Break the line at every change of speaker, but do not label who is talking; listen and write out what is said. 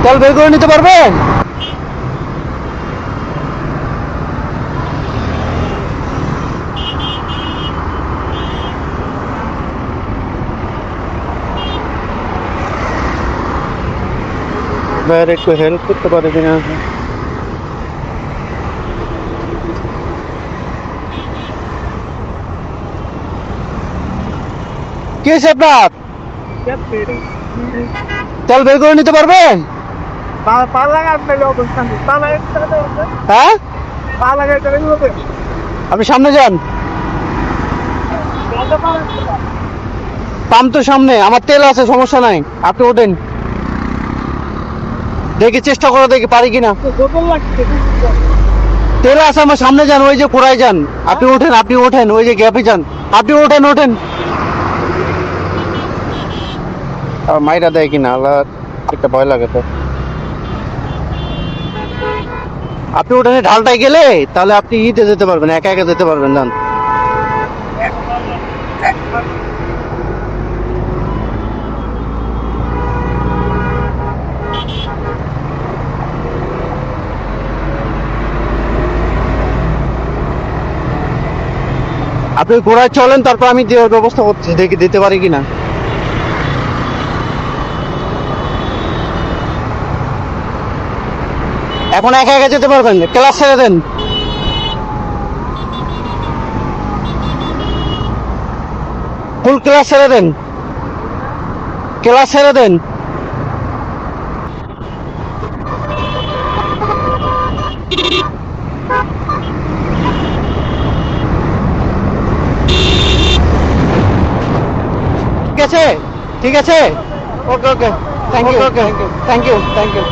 তেল বের করে নিতে পারবেন? ভাইয়ের একটু হেল্প করতে পারে কিনা? কি হয়েছে আপনার? তেল বের করে নিতে পারবেন? হ্যাঁ, আপনি সামনে যান। পাম্প তো সামনে, আমার তেল আছে, সমস্যা নাই, আপনি ওঠেন। দেখি চেষ্টা করে দেখি পারি কিনা। তেল আছে আমার সামনে, যান, ওই যে কোড়ায় যান। আপনি ওঠেন, আপনি ওঠেন, ওই যে গ্যাপে যান। আপনি ওঠেন, ওঠেন। মাইরা দেয় কিনা আল্লাহ, একটা ভয় লাগে তো। আপনি ওখানে ঢালটায় গেলে তাহলে আপনি ইতে যেতে পারবেন, একা একা যেতে পারবেন। যান। আপনি ঘোড়ায় চলেন, তারপর আমি দেওয়ার ব্যবস্থা করছি, দেখি দিতে পারি কিনা। এখন একা একা যেতে পারবেন, ক্লাস ছেড়ে দেন। ফুল ক্লাস ছেড়ে দেন, ক্লাস ছেড়ে দেন। ঠিক আছে, ঠিক আছে, okay okay, thank you, okay, thank you, thank you.